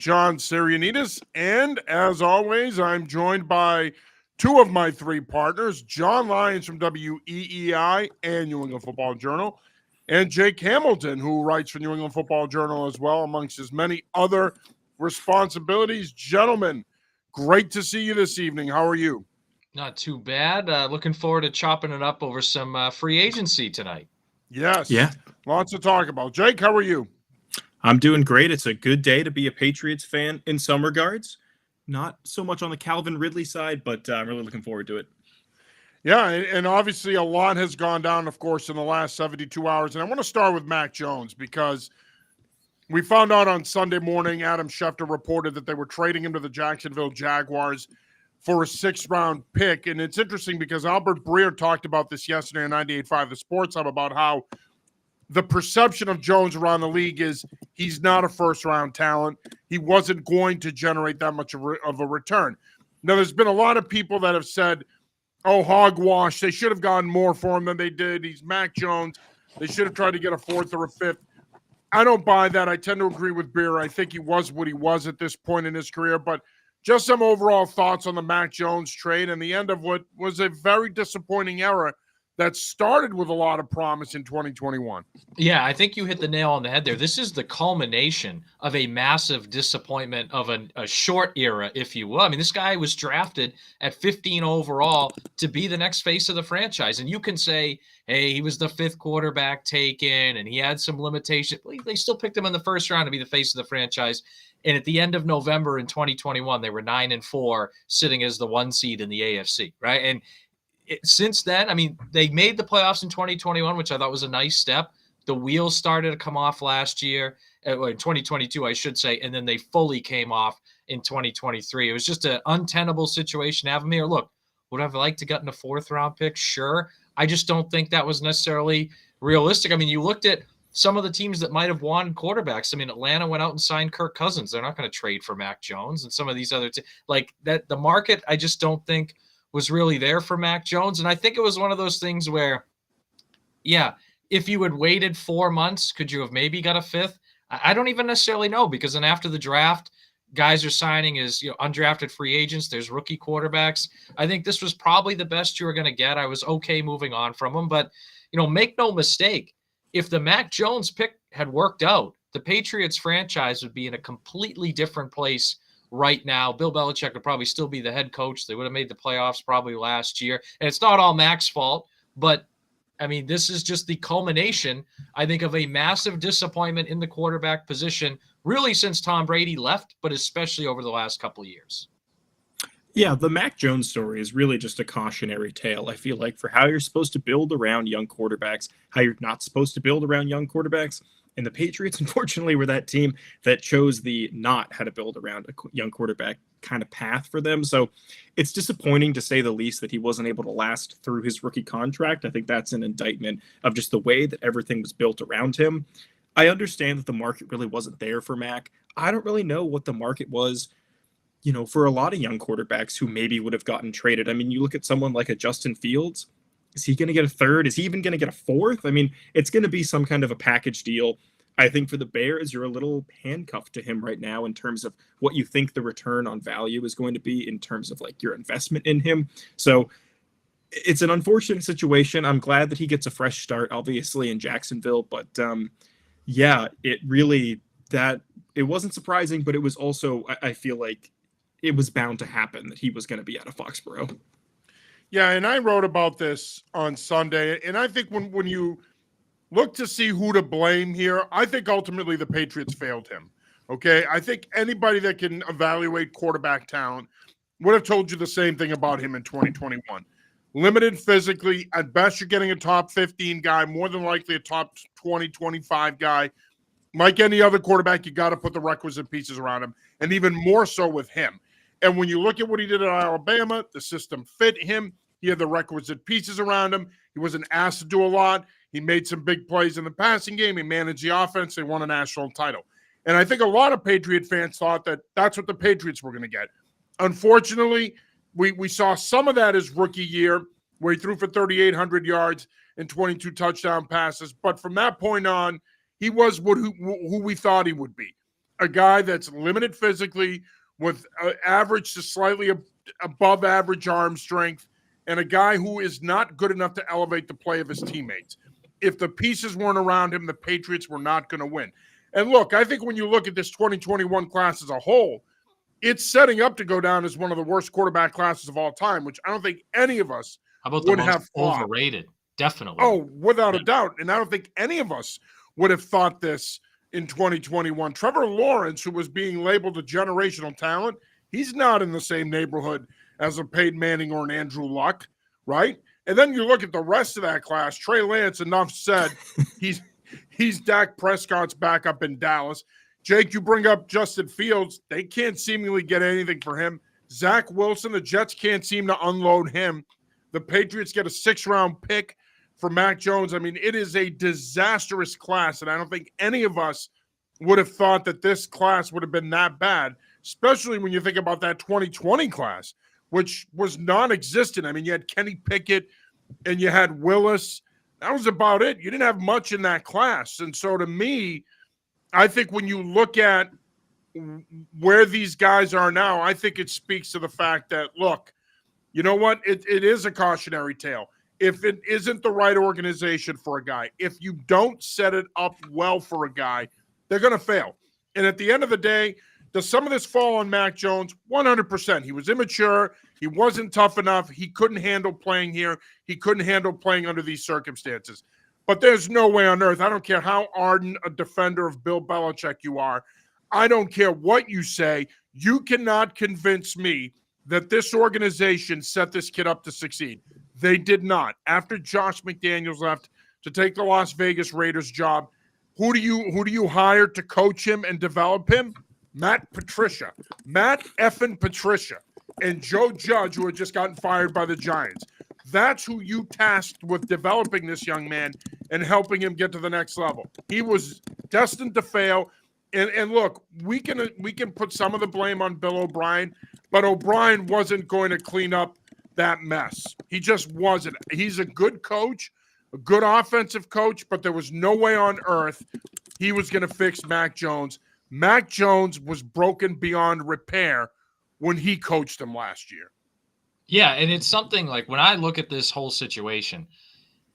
John Sarianides, and as always, I'm joined by two of my three partners, John Lyons from WEEI and New England Football Journal, and Jake Hamilton, who writes for New England Football Journal as well, amongst his many other responsibilities. Gentlemen, great to see you this evening. How are you? Not too bad. Looking forward to chopping it up over some free agency tonight. Yes, Yeah, lots to talk about. Jake, how are you? I'm doing great. It's a good day to be a Patriots fan in some regards. Not so much on the Calvin Ridley side, but I'm really looking forward to it. Yeah, and obviously a lot has gone down, of course, in the last 72 hours. And I want to start with Mac Jones because we found out on Sunday morning, Adam Schefter reported that they were trading him to the Jacksonville Jaguars for a sixth-round pick. And it's interesting because Albert Breer talked about this yesterday on 98.5 The Sports Hub about how the perception of Jones around the league is he's not a first-round talent. He wasn't going to generate that much of a return. Now, there's been a lot of people that have said, oh, hogwash, they should have gotten more for him than they did. He's Mac Jones. They should have tried to get a fourth or a fifth. I don't buy that. I tend to agree with Beer. I think he was what he was at this point in his career. But just some overall thoughts on the Mac Jones trade and the end of what was a very disappointing era that started with a lot of promise in 2021. Yeah, I think you hit the nail on the head there. This is the culmination of a massive disappointment of a short era, if you will. I mean, this guy was drafted at 15 overall to be the next face of the franchise. And you can say, hey, he was the fifth quarterback taken and he had some limitations. They still picked him in the first round to be the face of the franchise. And at the end of November in 2021, they were 9-4, sitting as the one seed in the AFC, right? And since then, I mean, they made the playoffs in 2021, which I thought was a nice step. The wheels started to come off last year, in 2022, I should say, and then they fully came off in 2023. It was just an untenable situation to have him here. Look, would I have liked to get in a fourth-round pick? Sure. I just don't think that was necessarily realistic. I mean, you looked at some of the teams that might have wanted quarterbacks. I mean, Atlanta went out and signed Kirk Cousins. They're not going to trade for Mac Jones, and some of these other like that. The market, I just don't think was really there for Mac Jones. And I think it was one of those things where, yeah, if you had waited 4 months, could you have maybe got a fifth? I don't even necessarily know, because then after the draft, guys are signing as undrafted free agents. There's rookie quarterbacks. I think this was probably the best you were going to get. I was okay moving on from him. But, make no mistake, if the Mac Jones pick had worked out, the Patriots franchise would be in a completely different place right now. Bill Belichick would probably still be the head coach. They would have made the playoffs probably last year. And it's not all Mac's fault, but I mean, this is just the culmination, I think, of a massive disappointment in the quarterback position, really since Tom Brady left, but especially over the last couple of years. Yeah, the Mac Jones story is really just a cautionary tale, I feel like, for how you're supposed to build around young quarterbacks, how you're not supposed to build around young quarterbacks. And the Patriots, unfortunately, were that team that chose the not how to build around a young quarterback kind of path for them. So it's disappointing, to say the least, that he wasn't able to last through his rookie contract. I think that's an indictment of just the way that everything was built around him. I understand that the market really wasn't there for Mac. I don't really know what the market was, for a lot of young quarterbacks who maybe would have gotten traded. I mean, you look at someone like a Justin Fields. Is he going to get a third? Is he even going to get a fourth? I mean, it's going to be some kind of a package deal. I think for the Bears, you're a little handcuffed to him right now in terms of what you think the return on value is going to be in terms of like your investment in him. So it's an unfortunate situation. I'm glad that he gets a fresh start, obviously, in Jacksonville. But yeah, it wasn't surprising, but it was also, I feel like it was bound to happen that he was going to be out of Foxborough. Yeah, and I wrote about this on Sunday, and I think when you look to see who to blame here, I think ultimately the Patriots failed him. Okay, I think anybody that can evaluate quarterback talent would have told you the same thing about him in 2021. Limited physically, at best you're getting a top 15 guy, more than likely a top 20, 25 guy. Like any other quarterback, you got to put the requisite pieces around him, and even more so with him. And when you look at what he did at Alabama, the system fit him. He had the requisite pieces around him. He wasn't asked to do a lot. He made some big plays in the passing game. He managed the offense. They won a national title. And I think a lot of Patriot fans thought that that's what the Patriots were going to get. Unfortunately, we saw some of that his rookie year, where he threw for 3,800 yards and 22 touchdown passes. But from that point on, he was who we thought he would be. a guy that's limited physically with average to slightly above average arm strength, and a guy who is not good enough to elevate the play of his teammates. If the pieces weren't around him, the Patriots were not going to win. And look, I think when you look at this 2021 class as a whole, it's setting up to go down as one of the worst quarterback classes of all time, which I don't think any of us How about the would most have thought. overrated? Definitely. Oh, without a doubt. And I don't think any of us would have thought this in 2021. Trevor Lawrence, who was being labeled a generational talent, he's not in the same neighborhood as a Peyton Manning or an Andrew Luck, right? And then you look at the rest of that class. Trey Lance, enough said. He's Dak Prescott's backup in Dallas. Jake, you bring up Justin Fields. They can't seemingly get anything for him. Zach Wilson, the Jets can't seem to unload him. The Patriots get a 6th-round pick for Mac Jones. I mean, it is a disastrous class, and I don't think any of us would have thought that this class would have been that bad, especially when you think about that 2020 class, which was non-existent. I mean, you had Kenny Pickett and you had Willis. That was about it. You didn't have much in that class. And so to me, I think when you look at where these guys are now, I think it speaks to the fact that, look, you know what? It is a cautionary tale. If it isn't the right organization for a guy, if you don't set it up well for a guy, they're going to fail. And at the end of the day, does some of this fall on Mac Jones? 100%. He was immature. He wasn't tough enough. He couldn't handle playing here. He couldn't handle playing under these circumstances. But there's no way on earth, I don't care how ardent a defender of Bill Belichick you are, I don't care what you say, you cannot convince me that this organization set this kid up to succeed. They did not. After Josh McDaniels left to take the Las Vegas Raiders job, who do you hire to coach him and develop him? Matt Patricia. Matt effing Patricia. And Joe Judge, who had just gotten fired by the Giants. That's who you tasked with developing this young man and helping him get to the next level. He was destined to fail. And look, we can put some of the blame on Bill O'Brien, but O'Brien wasn't going to clean up that mess. He just wasn't. He's a good coach, a good offensive coach, but there was no way on earth he was going to fix Mac Jones. Mac Jones was broken beyond repair when he coached him last year. Yeah, and it's something like when I look at this whole situation,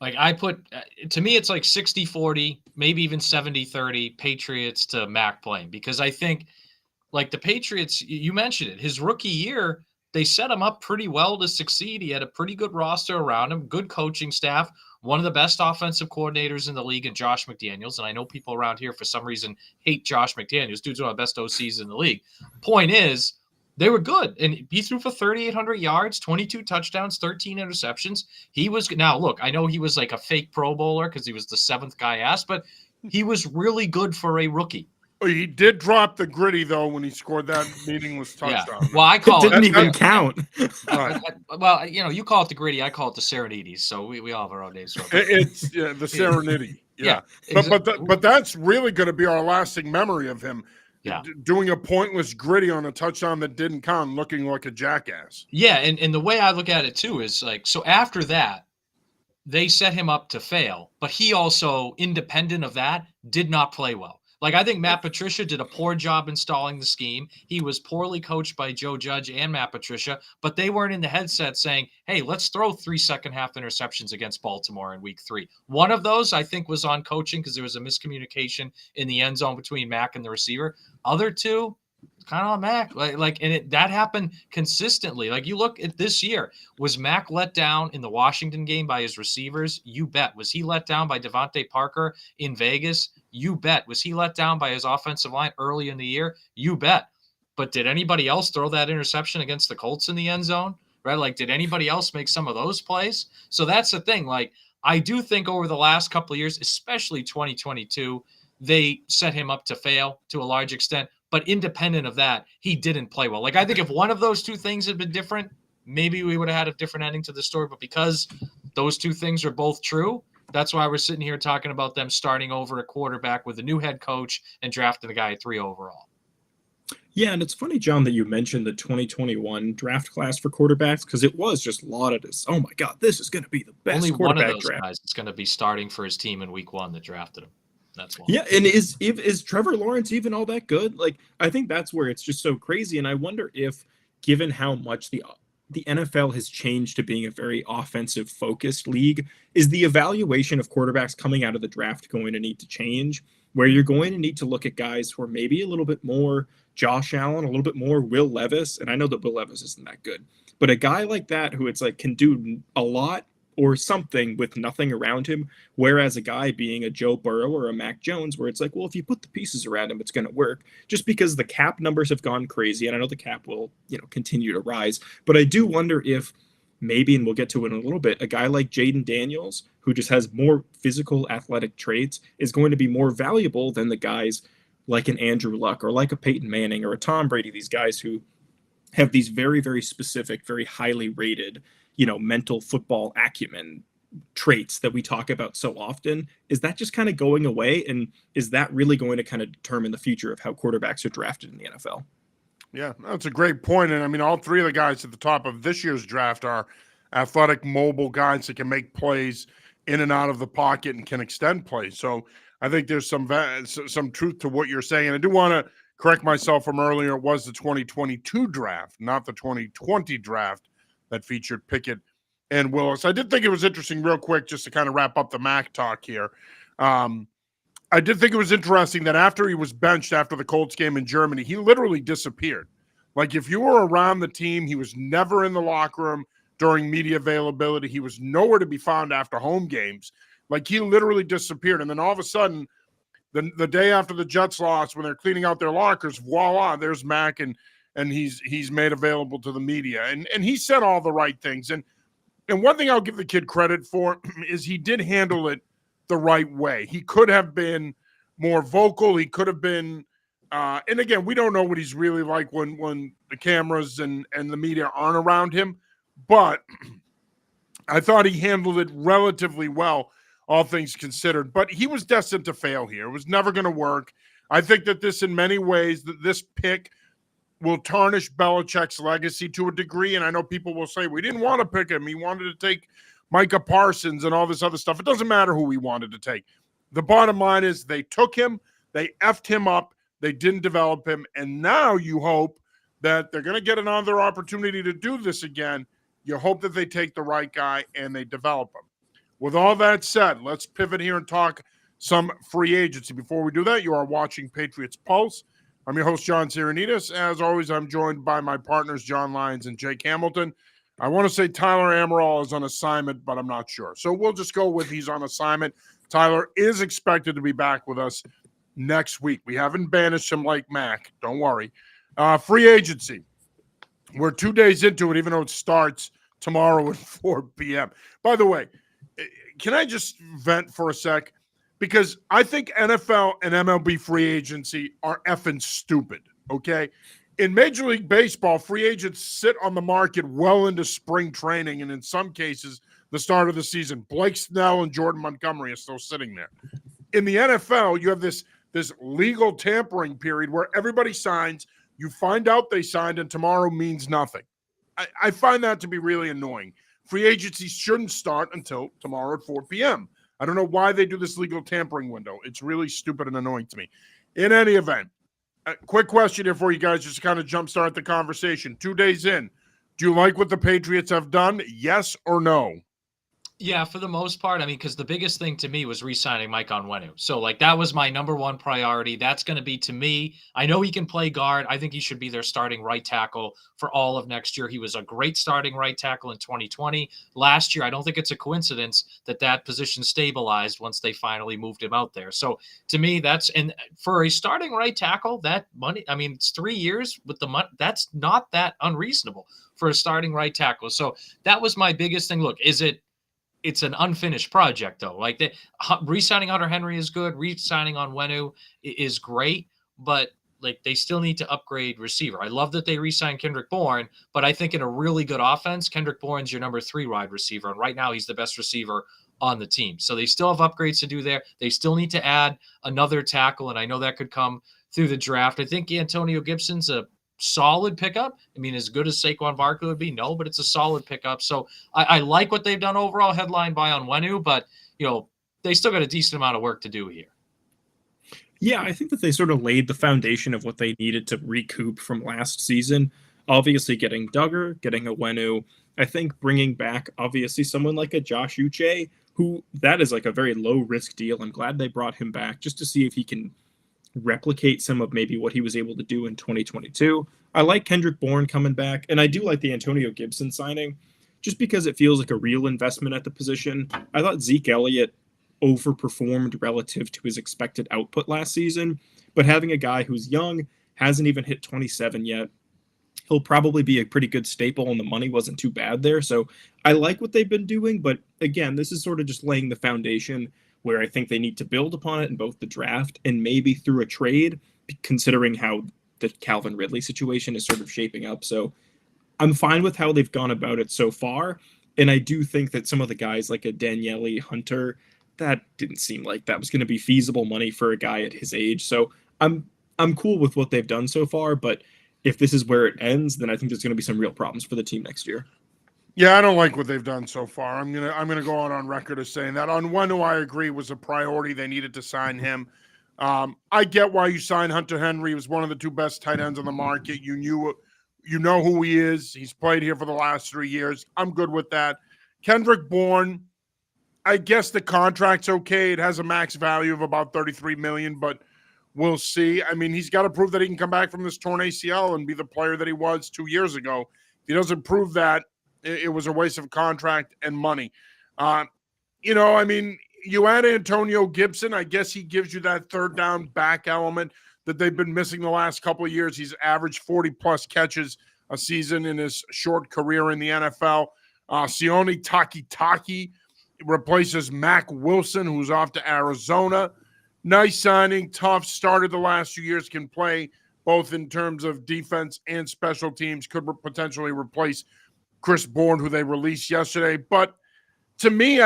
like I put, to me, it's like 60-40, maybe even 70-30 Patriots to Mac playing, because I think like the Patriots, you mentioned it, his rookie year, they set him up pretty well to succeed. He had a pretty good roster around him, good coaching staff, one of the best offensive coordinators in the league, and Josh McDaniels. And I know people around here for some reason hate Josh McDaniels. Dude's one of the best OCs in the league. Point is, they were good, and he threw for 3,800 yards, 22 touchdowns, 13 interceptions. He was – now, look, I know he was like a fake Pro Bowler because he was the 7th guy asked, but he was really good for a rookie. He did drop the gritty, though, when he scored that meaningless touchdown. Yeah. Well, I call it – didn't even count. Right. Well, you know, you call it the gritty. I call it the Sarianides, so we all have our own names. It's the Serenity. Yeah. But that's really going to be our lasting memory of him. Yeah, doing a pointless gritty on a touchdown that didn't count, looking like a jackass. Yeah, and the way I look at it too is like, so after that, they set him up to fail, but he also, independent of that, did not play well. Like, I think Matt Patricia did a poor job installing the scheme. He was poorly coached by Joe Judge and Matt Patricia, but they weren't in the headset saying, hey, let's throw 3 second-half interceptions against Baltimore in week 3. One of those, I think, was on coaching because there was a miscommunication in the end zone between Mac and the receiver. Other two, kind of on Mac. That happened consistently. Like, you look at this year, was Mac let down in the Washington game by his receivers? You bet. Was he let down by Devontae Parker in Vegas? You bet. Was he let down by his offensive line early in the year? You bet. But did anybody else throw that interception against the Colts in the end zone? Right? Like, did anybody else make some of those plays? So that's the thing. Like, I do think over the last couple of years, especially 2022, they set him up to fail to a large extent. But independent of that, he didn't play well. Like, I think if one of those two things had been different, maybe we would have had a different ending to the story. But because those two things are both true, that's why we're sitting here talking about them starting over at quarterback with a new head coach and drafting the guy at 3 overall. Yeah, and it's funny, John, that you mentioned the 2021 draft class for quarterbacks, because it was just lauded as, oh my God, this is going to be the best Only quarterback one of those draft. guys is going to be starting for his team in week 1 that drafted him. That's why. Yeah, and is Trevor Lawrence even all that good? Like, I think that's where it's just so crazy, and I wonder if, given how much the NFL has changed to being a very offensive focused league, is the evaluation of quarterbacks coming out of the draft going to need to change, where you're going to need to look at guys who are maybe a little bit more Josh Allen, a little bit more Will Levis, and I know that Will Levis isn't that good, but a guy like that who it's like can do a lot or something with nothing around him. Whereas a guy being a Joe Burrow or a Mac Jones, where it's like, well, if you put the pieces around him, it's going to work. Just because the cap numbers have gone crazy, and I know the cap will, continue to rise. But I do wonder if maybe, and we'll get to it in a little bit, a guy like Jaden Daniels, who just has more physical athletic traits, is going to be more valuable than the guys like an Andrew Luck or like a Peyton Manning or a Tom Brady. These guys who have these very, very specific, very highly rated, mental football acumen traits that we talk about so often. Is that just kind of going away? And is that really going to kind of determine the future of how quarterbacks are drafted in the NFL? Yeah, that's a great point. And I mean, all three of the guys at the top of this year's draft are athletic, mobile guys that can make plays in and out of the pocket and can extend plays. So I think there's some truth to what you're saying. And I do want to correct myself from earlier. It was the 2022 draft, not the 2020 draft that featured Pickett and Willis. I did think it was interesting, real quick, just to kind of wrap up the Mac talk here. I did think it was interesting that after he was benched after the Colts game in Germany, he literally disappeared. Like, if you were around the team, he was never in the locker room during media availability. He was nowhere to be found after home games. Like, he literally disappeared. And then all of a sudden, the day after the Jets lost, when they're cleaning out their lockers, voila, there's Mac, and he's made available to the media. And he said all the right things. And one thing I'll give the kid credit for is he did handle it the right way. He could have been more vocal. He could have been, and again, we don't know what he's really like when the cameras and the media aren't around him. But I thought he handled it relatively well, all things considered. But he was destined to fail here. It was never going to work. I think that this, in many ways, this pick will tarnish Belichick's legacy to a degree. And I know people will say, we didn't want to pick him. He wanted to take Micah Parsons and all this other stuff. It doesn't matter who he wanted to take. The bottom line is they took him, they effed him up, they didn't develop him, and now you hope that they're going to get another opportunity to do this again. You hope that they take the right guy and they develop him. With all that said, let's pivot here and talk some free agency. Before we do that, you are watching Patriots Pulse. I'm your host, John Sarianides. As always, I'm joined by my partners, John Lyons and Jake Hamilton. I want to say Tyler Amaral is on assignment, but I'm not sure. So we'll just go with he's on assignment. Tyler is expected to be back with us next week. We haven't banished him like Mac. Don't worry. Free agency. We're 2 days into it, even though it starts tomorrow at 4 p.m. By the way, can I just vent for a sec? Because I think NFL and MLB free agency are effing stupid, okay? In Major League Baseball, free agents sit on the market well into spring training, and in some cases, the start of the season. Blake Snell and Jordan Montgomery are still sitting there. In the NFL, you have this legal tampering period where everybody signs, you find out they signed, and tomorrow means nothing. I find that to be really annoying. Free agency shouldn't start until tomorrow at 4 p.m. I don't know why they do this legal tampering window. It's really stupid and annoying to me. In any event, a quick question here for you guys, just to kind of jumpstart the conversation. 2 days in, do you like what the Patriots have done? Yes or no? Yeah, for the most part. I mean, because the biggest thing to me was re-signing Mike Onwenu. So, that was my number one priority. That's going to be, to me, I know he can play guard. I think he should be their starting right tackle for all of next year. He was a great starting right tackle in 2020. Last year, I don't think it's a coincidence that position stabilized once they finally moved him out there. So, to me, and for a starting right tackle, that money, I mean, it's 3 years with the money. That's not that unreasonable for a starting right tackle. So, that was my biggest thing. Look, it's an unfinished project, though. Re-signing Hunter Henry is good. Re-signing Onwenu is great, but they still need to upgrade receiver. I love that they re-signed Kendrick Bourne, but I think in a really good offense, Kendrick Bourne's your number 3 wide receiver, and right now he's the best receiver on the team. So they still have upgrades to do there. They still need to add another tackle, and I know that could come through the draft. I think Antonio Gibson's a solid pickup. I mean, as good as Saquon Barkley would be, no, but it's a solid pickup. So I like what they've done overall, headlined by Onwenu, but they still got a decent amount of work to do here. Yeah, I think that they sort of laid the foundation of what they needed to recoup from last season. Obviously, getting Duggar, getting Owenu. I think bringing back, obviously, someone like a Josh Uche, who that is like a very low risk deal. I'm glad they brought him back just to see if he can replicate some of maybe what he was able to do in 2022. I like Kendrick Bourne coming back, and I do like the Antonio Gibson signing just because it feels like a real investment at the position. I thought Zeke Elliott overperformed relative to his expected output last season, but having a guy who's young, hasn't even hit 27 yet, he'll probably be a pretty good staple, and the money wasn't too bad there. So I like what they've been doing, but again, this is sort of just laying the foundation where I think they need to build upon it in both the draft and maybe through a trade, considering how the Calvin Ridley situation is sort of shaping up. So I'm fine with how they've gone about it so far. And I do think that some of the guys like a Daniele Hunter, that didn't seem like that was going to be feasible money for a guy at his age. So I'm cool with what they've done so far, but if this is where it ends, then I think there's going to be some real problems for the team next year. Yeah, I don't like what they've done so far. I'm gonna go on record as saying that. On one who I agree was a priority, they needed to sign him. I get why you signed Hunter Henry. He was one of the two best tight ends on the market. You know who he is. He's played here for the last 3 years. I'm good with that. Kendrick Bourne, I guess the contract's okay. It has a max value of about $33 million, but we'll see. I mean, he's got to prove that he can come back from this torn ACL and be the player that he was 2 years ago. If he doesn't prove that, it was a waste of contract and money. I mean, you add Antonio Gibson. I guess he gives you that third down back element that they've been missing the last couple of years. He's averaged 40-plus catches a season in his short career in the NFL. Sione Takitaki replaces Mac Wilson, who's off to Arizona. Nice signing, tough, started the last few years, can play both in terms of defense and special teams, could potentially replace Chris Bourne, who they released yesterday. But to me,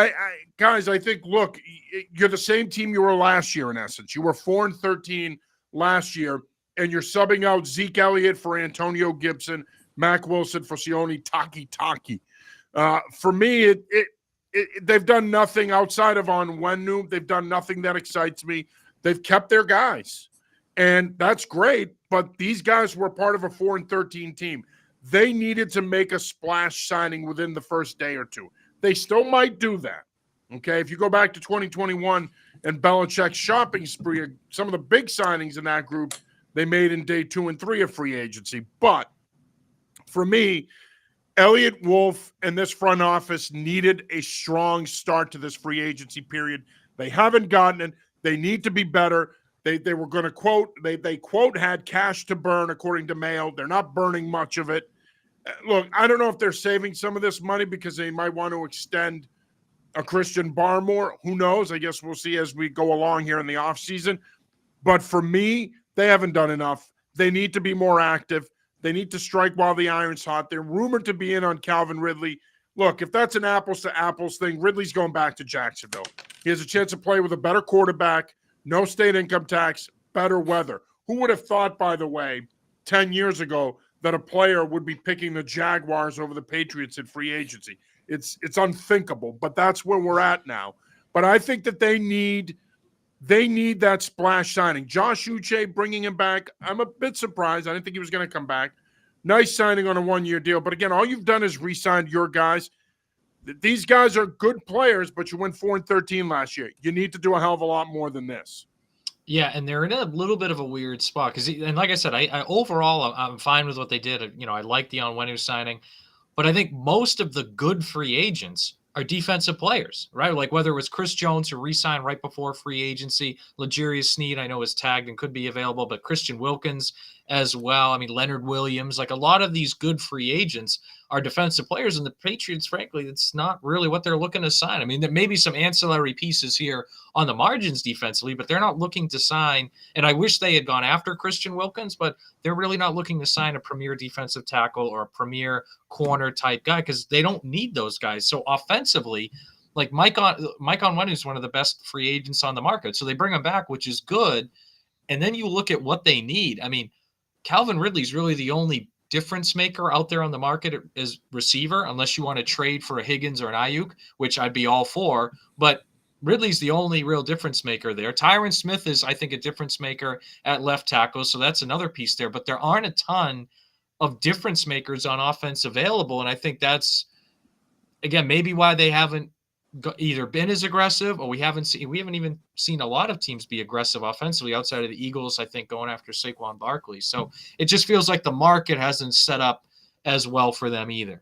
guys, I think, look, you're the same team you were last year in essence. You were 4-13 last year, and you're subbing out Zeke Elliott for Antonio Gibson, Mac Wilson for Sione Takitaki. For me, they've done nothing outside of Onwenu. They've done nothing that excites me. They've kept their guys, and that's great. But these guys were part of a 4-13 team. They needed to make a splash signing within the first day or two. They still might do that. Okay, if you go back to 2021 and Belichick's shopping spree, some of the big signings in that group they made in day 2 and 3 of free agency. But for me, Elliott Wolf and this front office needed a strong start to this free agency period. They haven't gotten it. They need to be better. They were going to quote, they quote, had cash to burn, according to Mayo. They're not burning much of it. Look, I don't know if they're saving some of this money because they might want to extend a Christian Barmore. Who knows? I guess we'll see as we go along here in the offseason. But for me, they haven't done enough. They need to be more active. They need to strike while the iron's hot. They're rumored to be in on Calvin Ridley. Look, if that's an apples-to-apples thing, Ridley's going back to Jacksonville. He has a chance to play with a better quarterback, no state income tax, better weather. Who would have thought, by the way, 10 years ago that a player would be picking the Jaguars over the Patriots in free agency? It's unthinkable, but that's where we're at now. But I think that they need that splash signing. Josh Uche, bringing him back, I'm a bit surprised. I didn't think he was going to come back. Nice signing on a one-year deal. But again, all you've done is re-signed your guys. These guys are good players, but you went 4-13 last year. You need to do a hell of a lot more than this. Yeah, and they're in a little bit of a weird spot and like I said, I overall I'm fine with what they did. I like the Onwenu signing, but I think most of the good free agents are defensive players, right? Like whether it was Chris Jones who re-signed right before free agency, L'Jarius Sneed I know is tagged and could be available, but Christian Wilkins as well. I mean, Leonard Williams, like a lot of these good free agents are defensive players, and the Patriots, frankly, it's not really what they're looking to sign. I mean, there may be some ancillary pieces here on the margins defensively, but they're not looking to sign, and I wish they had gone after Christian Wilkins, but they're really not looking to sign a premier defensive tackle or a premier corner type guy because they don't need those guys. So offensively, like Mike Onwenu is one of the best free agents on the market. So they bring him back, which is good. And then you look at what they need. I mean, Calvin Ridley is really the only difference maker out there on the market as receiver, unless you want to trade for a Higgins or an Ayuk, which I'd be all for. But Ridley's the only real difference maker there. Tyron Smith is, I think, a difference maker at left tackle, so that's another piece there. But there aren't a ton of difference makers on offense available, and I think that's, again, maybe why they haven't either been as aggressive, or we haven't even seen a lot of teams be aggressive offensively outside of the Eagles, I think, going after Saquon Barkley. So it just feels like the market hasn't set up as well for them either.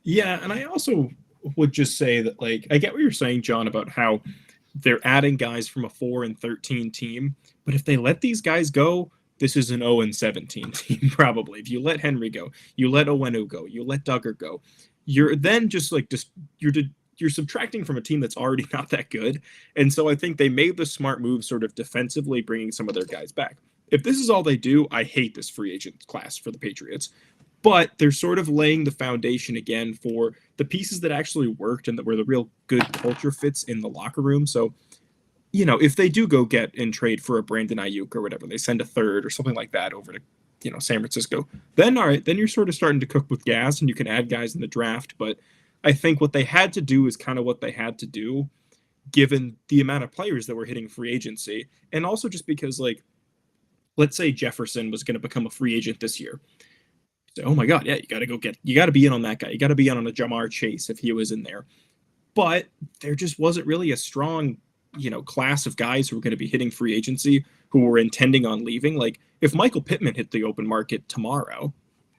Yeah, and I also would just say that, like, I get what you're saying, John, about how they're adding guys from a 4-13 team, but if they let these guys go, this is an 0-17 team probably. If you let Henry go, you let Owenu go, you let Duggar go, you're then you're subtracting from a team that's already not that good. And so I think they made the smart move sort of defensively, bringing some of their guys back. If this is all they do, I hate this free agent class for the Patriots. But they're sort of laying the foundation again for the pieces that actually worked and that were the real good culture fits in the locker room. So, you know, if they do go get and trade for a Brandon Ayuk or whatever, they send a third or something like that over to, you know, San Francisco, then all right, then you're sort of starting to cook with gas and you can add guys in the draft. But I think what they had to do is kind of what they had to do, given the amount of players that were hitting free agency. And also just because, like, let's say Jefferson was going to become a free agent this year. So, oh my God, yeah, you got to be in on that guy. You got to be in on a Jamar Chase if he was in there. But there just wasn't really a strong, you know, class of guys who were going to be hitting free agency who were intending on leaving. Like, if Michael Pittman hit the open market tomorrow,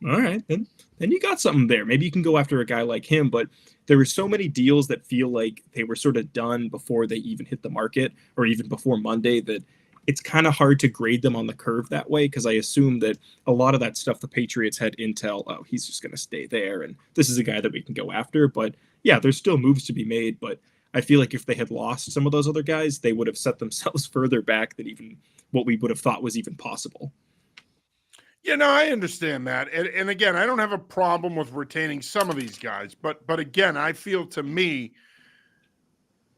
all right, then you got something there. Maybe you can go after a guy like him. But there were so many deals that feel like they were sort of done before they even hit the market or even before Monday that it's kind of hard to grade them on the curve that way, because I assume that a lot of that stuff the Patriots had intel, oh, he's just going to stay there, and this is a guy that we can go after. But yeah, there's still moves to be made, but I feel like if they had lost some of those other guys, they would have set themselves further back than even what we would have thought was even possible. Yeah, no, I understand that. And again, I don't have a problem with retaining some of these guys, but again, I feel, to me,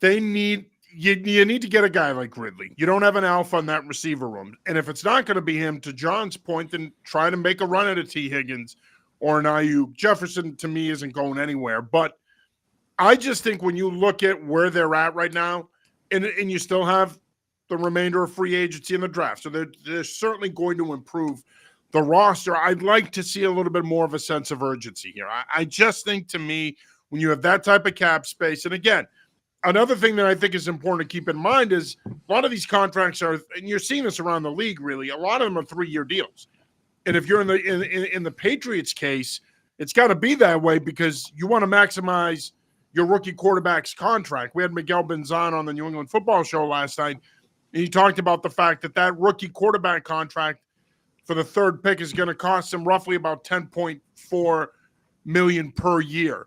they need you need to get a guy like Ridley. You don't have an alpha in that receiver room. And if it's not going to be him, to John's point, then try to make a run at a T. Higgins or an Ayuk. Jefferson, to me, isn't going anywhere. But I just think when you look at where they're at right now, and you still have the remainder of free agency in the draft, so they're certainly going to improve the roster. I'd like to see a little bit more of a sense of urgency here. I just think, to me, when you have that type of cap space, and again, another thing that I think is important to keep in mind is a lot of these contracts are, and you're seeing this around the league, really, a lot of them are 3-year deals. And if you're in the Patriots case, it's got to be that way because you want to maximize your rookie quarterback's contract. We had Miguel Benzan on the New England Football Show last night, and he talked about the fact that rookie quarterback contract for the third pick is going to cost him roughly about $10.4 million per year.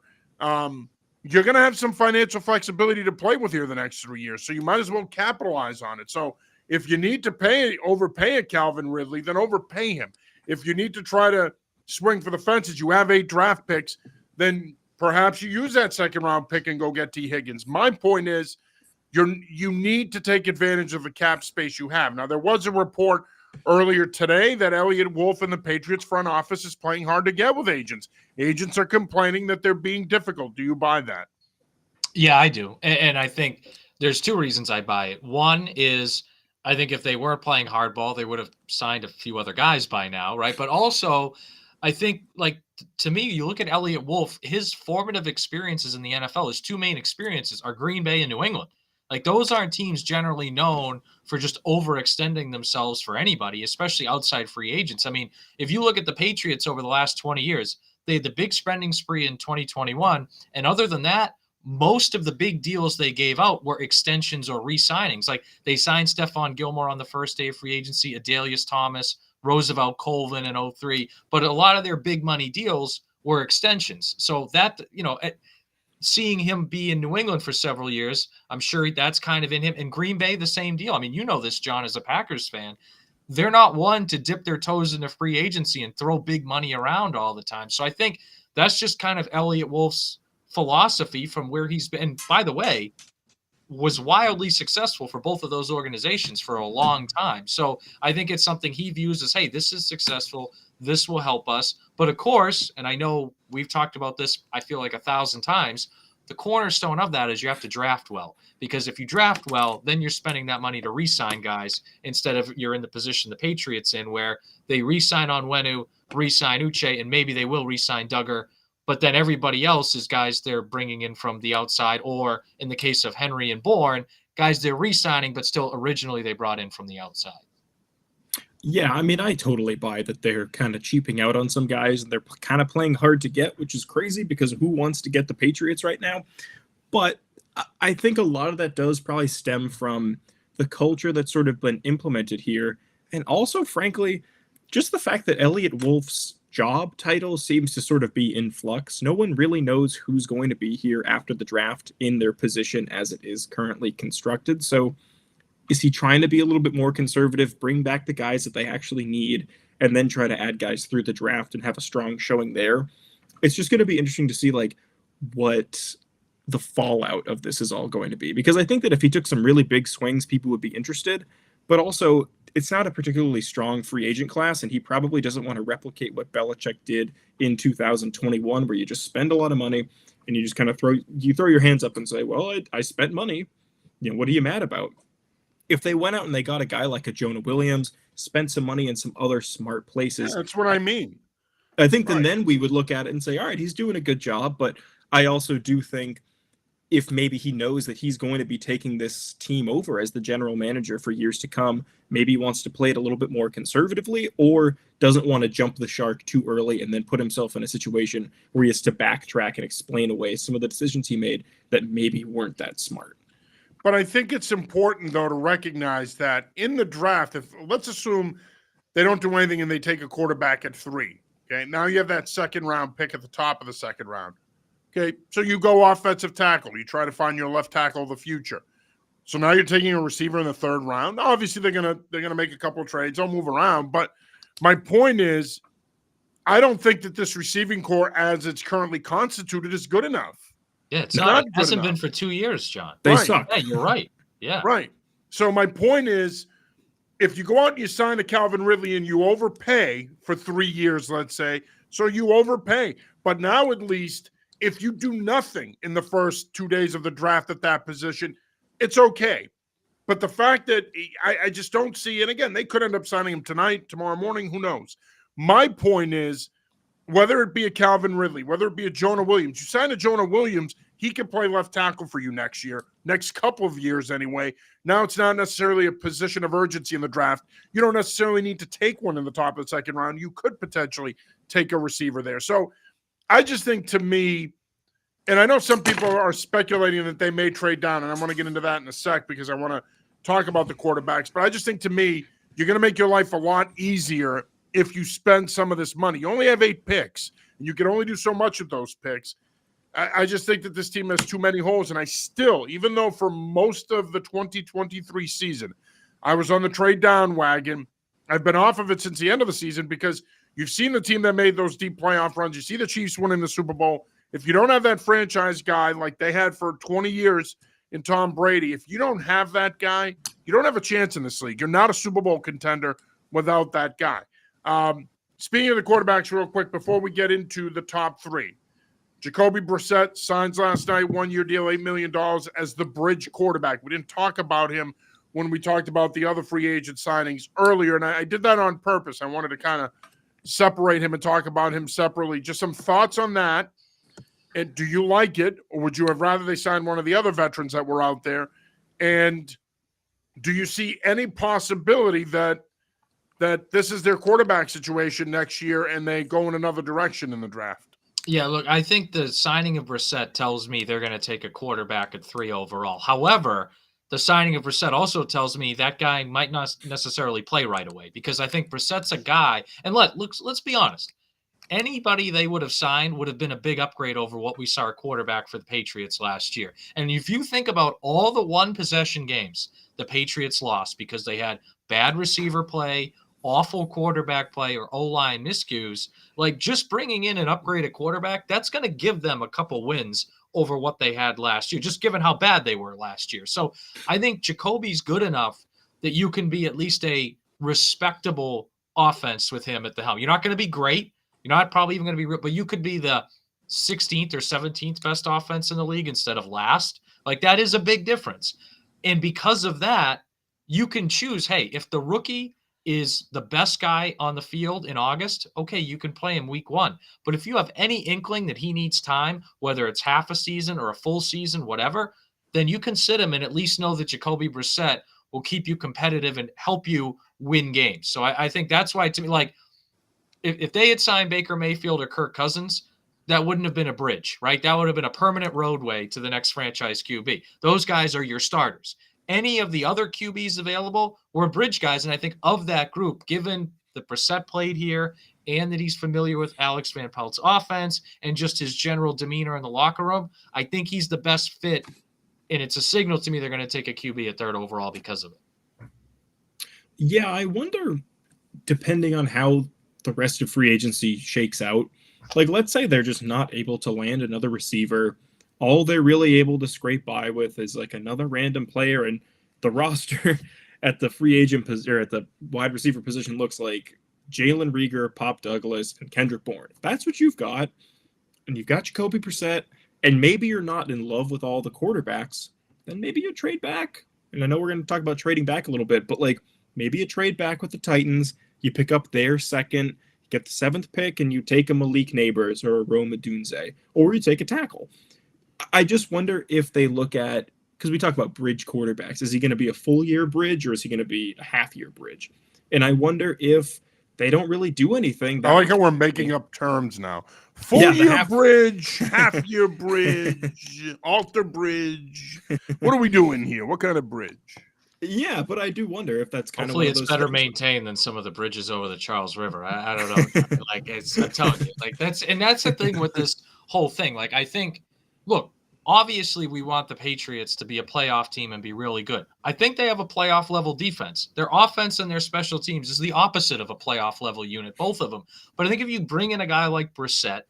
You're going to have some financial flexibility to play with here the next 3 years, so you might as well capitalize on it. So if you need to overpay a Calvin Ridley, then overpay him. If you need to try to swing for the fences, you have 8 draft picks, then perhaps you use that second-round pick and go get T. Higgins. My point is you need to take advantage of the cap space you have. Now, there was a report earlier today that Elliott Wolf and the Patriots front office is playing hard to get with agents. Agents are complaining that they're being difficult. Do you buy that? Yeah, I do. And I think there's 2 reasons I buy it. One is I think if they weren't playing hardball, they would have signed a few other guys by now, right? But also, I think, like, to me, you look at Elliott Wolf, his formative experiences in the NFL, his 2 main experiences are Green Bay and New England. Like, those aren't teams generally known for just overextending themselves for anybody, especially outside free agents. I mean, if you look at the Patriots over the last 20 years, they had the big spending spree in 2021. And other than that, most of the big deals they gave out were extensions or re-signings. Like, they signed Stephon Gilmore on the first day of free agency, Adalius Thomas, Roosevelt Colvin in 2003. But a lot of their big money deals were extensions. So that, you know, seeing him be in New England for several years, I'm sure that's kind of in him. And Green Bay, the same deal. I mean, you know this, John, as a Packers fan. They're not one to dip their toes into free agency and throw big money around all the time. So I think that's just kind of Elliott Wolf's philosophy from where he's been. And by the way, was wildly successful for both of those organizations for a long time. So I think it's something he views as, hey, this is successful. This will help us. But of course, and I know we've talked about this, I feel like 1,000 times, the cornerstone of that is you have to draft well, because if you draft well, then you're spending that money to re-sign guys instead of you're in the position the Patriots in where they re-sign Onwenu, re-sign Uche, and maybe they will re-sign Duggar, but then everybody else is guys they're bringing in from the outside, or in the case of Henry and Bourne, guys they're re-signing, but still originally they brought in from the outside. Yeah, I mean, I totally buy that they're kind of cheaping out on some guys and they're kind of playing hard to get, which is crazy because who wants to get the Patriots right now? But I think a lot of that does probably stem from the culture that's sort of been implemented here. And also, frankly, just the fact that Elliot Wolf's job title seems to sort of be in flux. No one really knows who's going to be here after the draft in their position as it is currently constructed. So is he trying to be a little bit more conservative, bring back the guys that they actually need, and then try to add guys through the draft and have a strong showing there? It's just going to be interesting to see like what the fallout of this is all going to be. Because I think that if he took some really big swings, people would be interested. But also, it's not a particularly strong free agent class, and he probably doesn't want to replicate what Belichick did in 2021, where you just spend a lot of money and you just kind of throw your hands up and say, well, I spent money. You know, what are you mad about? If they went out and they got a guy like a Jonah Williams, spent some money in some other smart places. Yeah, that's what I mean. I think then we would look at it and say, all right, he's doing a good job. But I also do think if maybe he knows that he's going to be taking this team over as the general manager for years to come, maybe he wants to play it a little bit more conservatively or doesn't want to jump the shark too early and then put himself in a situation where he has to backtrack and explain away some of the decisions he made that maybe weren't that smart. But I think it's important, though, to recognize that in the draft, if let's assume they don't do anything and they take a quarterback at 3. Okay, now you have that second round pick at the top of the second round. Okay, so you go offensive tackle. You try to find your left tackle of the future. So now you're taking a receiver in the 3rd round. Obviously, they're gonna make a couple of trades. They'll move around. But my point is, I don't think that this receiving core, as it's currently constituted, is good enough. Yeah, it's not. It hasn't been for 2 years, John. They suck. Yeah, you're right. Yeah. Right. So my point is, if you go out and you sign a Calvin Ridley and you overpay for 3 years, let's say, so you overpay. But now at least if you do nothing in the first 2 days of the draft at that position, it's okay. But the fact that I just don't see, and again, they could end up signing him tonight, tomorrow morning, who knows? My point is, whether it be a Calvin Ridley, whether it be a Jonah Williams, you sign a Jonah Williams, he can play left tackle for you next year, next couple of years anyway. Now it's not necessarily a position of urgency in the draft. You don't necessarily need to take one in the top of the 2nd round. You could potentially take a receiver there. So I just think, to me, and I know some people are speculating that they may trade down, and I'm going to get into that in a sec because I want to talk about the quarterbacks. But I just think, to me, you're going to make your life a lot easier if you spend some of this money. You only have 8 picks, and you can only do so much with those picks. I just think that this team has too many holes, and I still, even though for most of the 2023 season, I was on the trade down wagon, I've been off of it since the end of the season because you've seen the team that made those deep playoff runs. You see the Chiefs winning the Super Bowl. If you don't have that franchise guy like they had for 20 years in Tom Brady, if you don't have that guy, you don't have a chance in this league. You're not a Super Bowl contender without that guy. Speaking of the quarterbacks real quick, before we get into the top 3, Jacoby Brissett signs last night, 1-year deal, $8 million as the bridge quarterback. We didn't talk about him when we talked about the other free agent signings earlier, and I did that on purpose. I wanted to kind of separate him and talk about him separately. Just some thoughts on that. And do you like it, or would you have rather they signed one of the other veterans that were out there? And do you see any possibility that this is their quarterback situation next year and they go in another direction in the draft? Yeah, look, I think the signing of Brissett tells me they're going to take a quarterback at 3 overall. However, the signing of Brissett also tells me that guy might not necessarily play right away, because I think Brissett's a guy, and let's be honest, anybody they would have signed would have been a big upgrade over what we saw at quarterback for the Patriots last year. And if you think about all the one-possession games the Patriots lost because they had bad receiver play, awful quarterback play, or O-line miscues, like just bringing in an upgraded quarterback, that's going to give them a couple wins over what they had last year, just given how bad they were last year. So I think Jacoby's good enough that you can be at least a respectable offense with him at the helm. You're not going to be great. You're not probably even going to be, but you could be the 16th or 17th best offense in the league instead of last. Like, that is a big difference. And because of that, you can choose, hey, if the rookie is the best guy on the field in August, okay, you can play him week 1. But if you have any inkling that he needs time, whether it's half a season or a full season, whatever, then you can sit him and at least know that Jacoby Brissett will keep you competitive and help you win games. So I think that's why, to me, like, if they had signed Baker Mayfield or Kirk Cousins, that wouldn't have been a bridge, right? That would have been a permanent roadway to the next franchise QB. Those guys are your starters. Any of the other QBs available were bridge guys. And I think of that group, given that Brissett played here and that he's familiar with Alex Van Pelt's offense and just his general demeanor in the locker room, I think he's the best fit. And it's a signal to me they're going to take a QB at 3rd overall because of it. Yeah, I wonder, depending on how the rest of free agency shakes out, like, let's say they're just not able to land another receiver. All they're really able to scrape by with is like another random player, and the roster at the free agent or at the wide receiver position looks like Jalen Reagor, Pop Douglas, and Kendrick Bourne. If that's what you've got, and you've got Jacoby Brissett, and maybe you're not in love with all the quarterbacks, then maybe you trade back. And I know we're going to talk about trading back a little bit, but like, maybe you trade back with the Titans, you pick up their second, get the 7th pick, and you take a Malik Neighbors or a Rome Odunze, or you take a tackle. I just wonder if they look at, because we talk about bridge quarterbacks, is he going to be a full year bridge or is he going to be a half year bridge? And I wonder if they don't really do anything. I like how we're making up terms now. Full year bridge, half year bridge, alter bridge. What are we doing here? What kind of bridge? Yeah, but I do wonder if that's kind Hopefully of it's better maintained than some of the bridges over the Charles River. I don't know. Like, I'm telling you, like, that's the thing with this whole thing. Like, I think, look, obviously we want the Patriots to be a playoff team and be really good. I think they have a playoff level defense. Their offense and their special teams is the opposite of a playoff level unit, both of them. But I think if you bring in a guy like Brissett,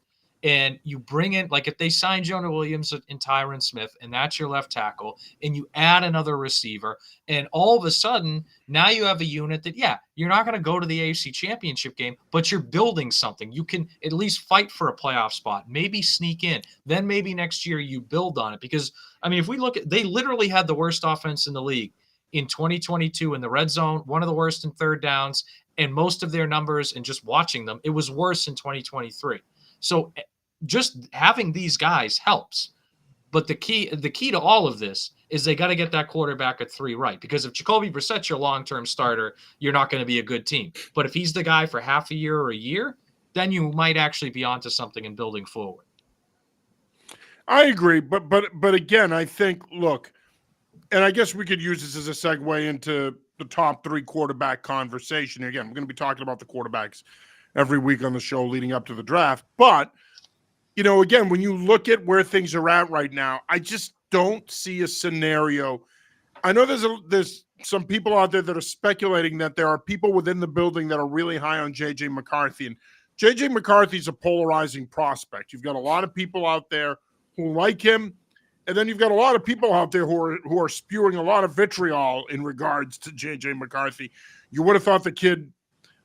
and you bring in, like, if they sign Jonah Williams and Tyron Smith, and that's your left tackle, and you add another receiver, and all of a sudden, now you have a unit that, yeah, you're not going to go to the AFC Championship game, but you're building something. You can at least fight for a playoff spot, maybe sneak in. Then maybe next year you build on it. Because, I mean, if we look at, they literally had the worst offense in the league in 2022 in the red zone, one of the worst in 3rd downs, and most of their numbers, and just watching them, it was worse in 2023. So just having these guys helps. But the key to all of this is they got to get that quarterback at 3 right. Because if Jacoby Brissett's your long-term starter, you're not going to be a good team. But if he's the guy for half a year or a year, then you might actually be onto something and building forward. I agree. But again, I think, look, and I guess we could use this as a segue into the top 3 quarterback conversation. Again, we're going to be talking about the quarterbacks every week on the show leading up to the draft. But, you know, again, when you look at where things are at right now, I just don't see a scenario. I know there's some people out there that are speculating that there are people within the building that are really high on J.J. McCarthy. And J.J. McCarthy's a polarizing prospect. You've got a lot of people out there who like him, and then you've got a lot of people out there who are spewing a lot of vitriol in regards to J.J. McCarthy. You would have thought the kid,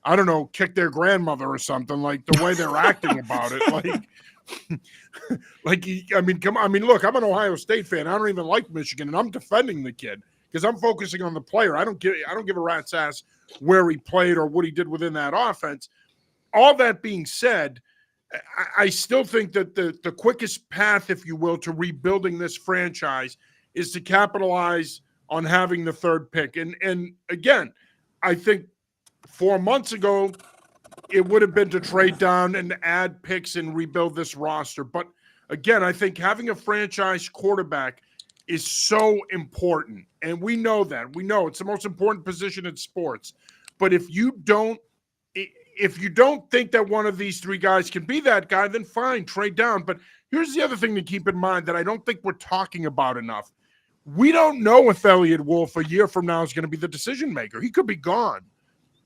I don't know, kicked their grandmother or something, like the way they're acting about it. Look, I'm an Ohio State fan. I don't even like Michigan, and I'm defending the kid because I'm focusing on the player. I don't give a rat's ass where he played or what he did within that offense. All that being said, I still think that the quickest path, if you will, to rebuilding this franchise is to capitalize on having the 3rd pick. And again, I think 4 months ago, it would have been to trade down and add picks and rebuild this roster. But again, I think having a franchise quarterback is so important. And we know that. We know it's the most important position in sports. But if you don't think that one of these 3 guys can be that guy, then fine, trade down. But here's the other thing to keep in mind that I don't think we're talking about enough. We don't know if Elliott Wolf a year from now is going to be the decision maker. He could be gone.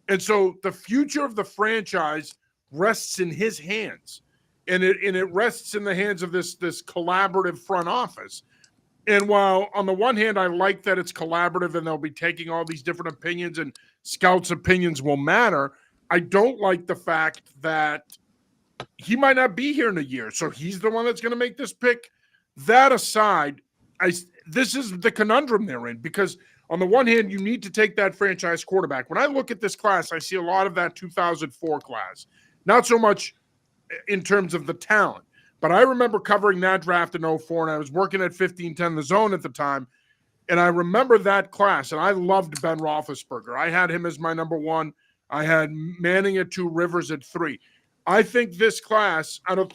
And so the future of the franchise rests in his hands. And it rests in the hands of this collaborative front office. And while on the one hand, I like that it's collaborative and they'll be taking all these different opinions and scouts' opinions will matter, I don't like the fact that he might not be here in a year. So he's the one that's going to make this pick. That aside, this is the conundrum they're in, because on the one hand, you need to take that franchise quarterback. When I look at this class, I see a lot of that 2004 class, not so much in terms of the talent, but I remember covering that draft in 04, and I was working at 1510 The Zone at the time, and I remember that class, and I loved Ben Roethlisberger. I had him as my number one. I had Manning at 2, Rivers at 3. I think this class, I'm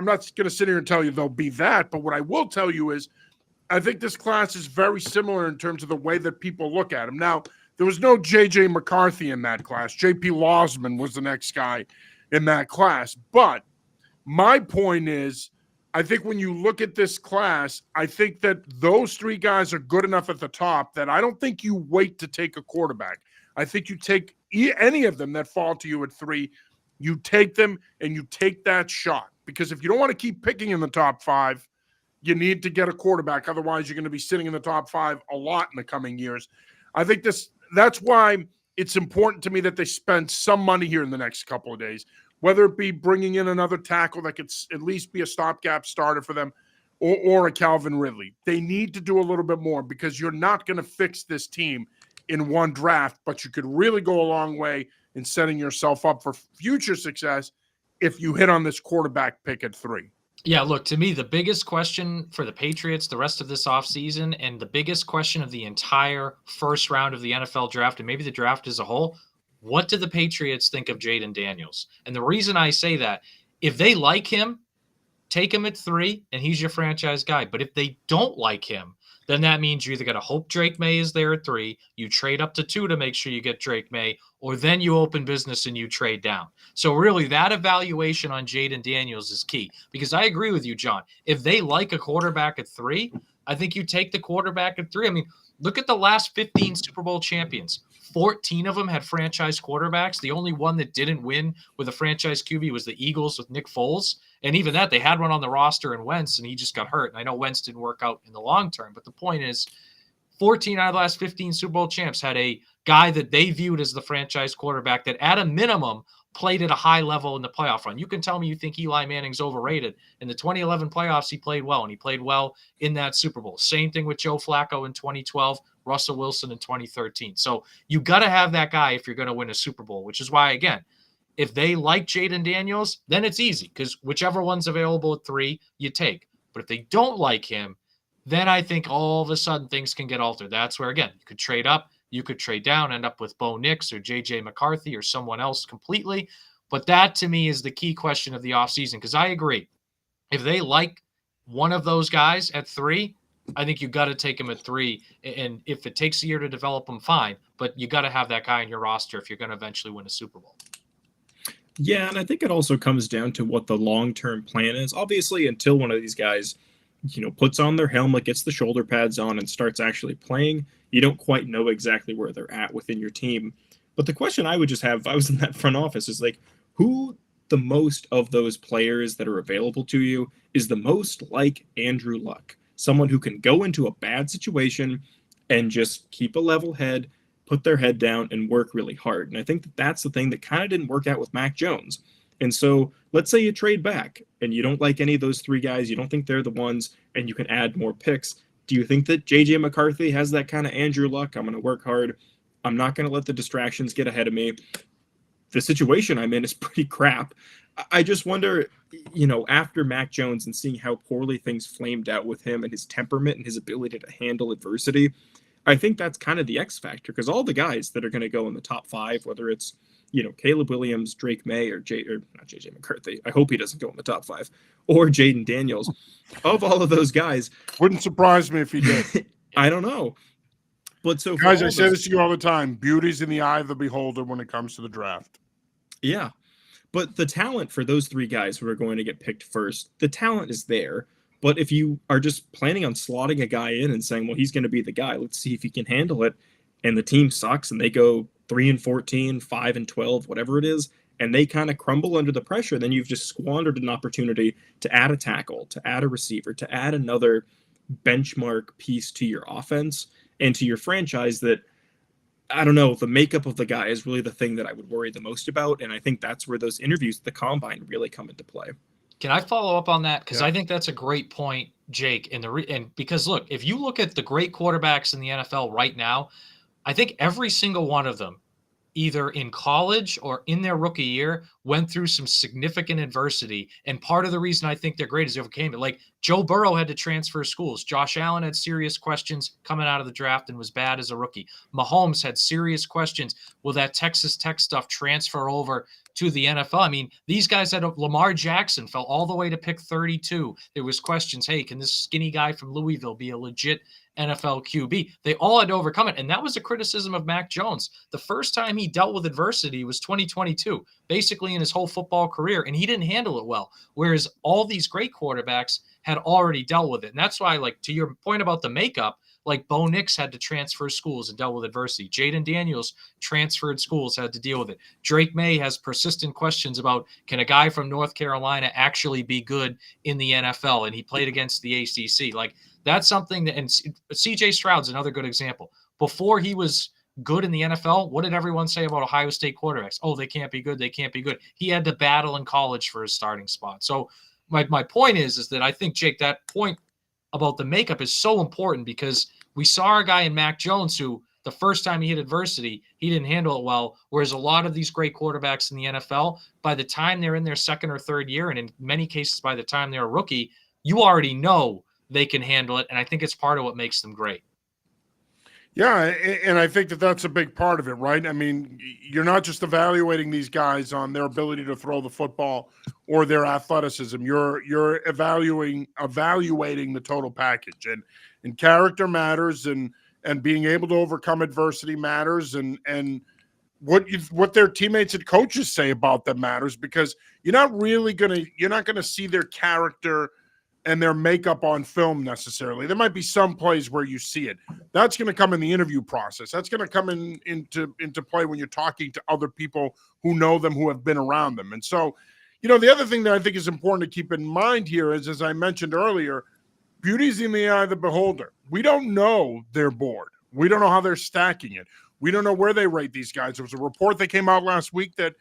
not going to sit here and tell you they'll be that, but what I will tell you is I think this class is very similar in terms of the way that people look at him. Now, there was no J.J. McCarthy in that class. J.P. Losman was the next guy in that class. But my point is, I think when you look at this class, I think that those 3 guys are good enough at the top that I don't think you wait to take a quarterback. I think you take any of them that fall to you at 3, you take them and you take that shot. Because if you don't want to keep picking in the top 5, you need to get a quarterback. Otherwise, you're going to be sitting in the top 5 a lot in the coming years. I think that's why it's important to me that they spend some money here in the next couple of days, whether it be bringing in another tackle that could at least be a stopgap starter for them, or a Calvin Ridley. They need to do a little bit more, because you're not going to fix this team in one draft, but you could really go a long way in setting yourself up for future success if you hit on this quarterback pick at 3. Yeah, look, to me, the biggest question for the Patriots the rest of this offseason, and the biggest question of the entire first round of the NFL draft, and maybe the draft as a whole, what do the Patriots think of Jaden Daniels? And the reason I say that, if they like him, take him at 3, and he's your franchise guy. But if they don't like him, then that means you either got to hope Drake May is there at 3, you trade up to 2 to make sure you get Drake May, or then you open business and you trade down. So really, that evaluation on Jaden Daniels is key, because I agree with you, John. If they like a quarterback at 3, I think you take the quarterback at 3. I mean, look at the last 15 Super Bowl champions. 14 of them had franchise quarterbacks. The only one that didn't win with a franchise QB was the Eagles with Nick Foles. And even that, they had one on the roster in Wentz, and he just got hurt. And I know Wentz didn't work out in the long term, but the point is 14 out of the last 15 Super Bowl champs had a guy that they viewed as the franchise quarterback that at a minimum played at a high level in the playoff run. You can tell me you think Eli Manning's overrated. In the 2011 playoffs, he played well, and he played well in that Super Bowl. Same thing with Joe Flacco in 2012, Russell Wilson in 2013. So you got to have that guy if you're going to win a Super Bowl, which is why, again, if they like Jaden Daniels, then it's easy, because whichever one's available at 3, you take. But if they don't like him, then I think all of a sudden things can get altered. That's where, again, you could trade up, you could trade down, end up with Bo Nix or J.J. McCarthy or someone else completely. But that, to me, is the key question of the offseason, because I agree. If they like one of those guys at 3, I think you got to take him at 3. And if it takes a year to develop him, fine. But you got to have that guy in your roster if you're going to eventually win a Super Bowl. Yeah, and I think it also comes down to what the long-term plan is. Obviously, until one of these guys, puts on their helmet, gets the shoulder pads on, and starts actually playing, you don't quite know exactly where they're at within your team. But the question I would just have if I was in that front office is, like, who the most of those players that are available to you is the most like Andrew Luck? Someone who can go into a bad situation and just keep a level head, put their head down, and work really hard. And I think that that's the thing that kind of didn't work out with Mac Jones. And so let's say you trade back and you don't like any of those 3 guys, you don't think they're the ones, and you can add more picks. Do you think that J.J. McCarthy has that kind of Andrew Luck? I'm going to work hard. I'm not going to let the distractions get ahead of me. The situation I'm in is pretty crap. I just wonder, after Mac Jones and seeing how poorly things flamed out with him and his temperament and his ability to handle adversity, I think that's kind of the X factor, because all the guys that are going to go in the top 5, whether it's, Caleb Williams, Drake May, or not J.J. McCarthy, I hope he doesn't go in the top 5, or Jaden Daniels, of all of those guys. Wouldn't surprise me if he did. I don't know. But so guys, I say this to you all the time. Beauty's in the eye of the beholder when it comes to the draft. Yeah. But the talent for those 3 guys who are going to get picked first, the talent is there. But if you are just planning on slotting a guy in and saying, well, he's going to be the guy, let's see if he can handle it, and the team sucks and they go 3-14, 5-12, whatever it is, and they kind of crumble under the pressure, then you've just squandered an opportunity to add a tackle, to add a receiver, to add another benchmark piece to your offense and to your franchise that I don't know, the makeup of the guy is really the thing that I would worry the most about, and I think that's where those interviews at the combine really come into play. Can I follow up on that? Because Yeah. I think that's a great point, Jake. And because look, if you look at the great quarterbacks in the NFL right now, I think every single one of them, either in college or in their rookie year, went through some significant adversity. And part of the reason I think they're great is they overcame it. Like Joe Burrow had to transfer schools. Josh Allen had serious questions coming out of the draft and was bad as a rookie. Mahomes had serious questions. Will that Texas Tech stuff transfer over to the NFL? I mean, these guys had Lamar Jackson fell all the way to pick 32. There was questions. Hey, can this skinny guy from Louisville be a legit NFL QB? They all had to overcome it. And that was a criticism of Mac Jones. The first time he dealt with adversity was 2022, basically in his whole football career, and he didn't handle it well. Whereas all these great quarterbacks had already dealt with it. And that's why, like, to your point about the makeup, like Bo Nix had to transfer schools and dealt with adversity. Jaden Daniels transferred schools, had to deal with it. Drake May has persistent questions about, can a guy from North Carolina actually be good in the NFL? And he played against the ACC. Like, that's something that, and CJ Stroud's another good example. Before he was good in the NFL, what did everyone say about Ohio State quarterbacks? Oh, they can't be good. They can't be good. He had to battle in college for his starting spot. So my point is that I think, Jake, that point about the makeup is so important, because we saw a guy in Mac Jones who the first time he hit adversity, he didn't handle it well. Whereas a lot of these great quarterbacks in the NFL, by the time they're in their second or third year, and in many cases by the time they're a rookie, you already know they can handle it. And I think it's part of what makes them great. Yeah, and I think that that's a big part of it, right? I mean, you're not just evaluating these guys on their ability to throw the football or their athleticism. You're evaluating the total package, and character matters, and being able to overcome adversity matters, and what their teammates and coaches say about them matters, because you're not gonna see their character and their makeup on film necessarily. There might be some plays where you see it. That's going to come in the interview process. That's going to come into play when you're talking to other people who know them, who have been around them. And so, the other thing that I think is important to keep in mind here is, as I mentioned earlier, beauty's in the eye of the beholder. We don't know their board. We don't know how they're stacking it. We don't know where they rate these guys. There was a report that came out last week that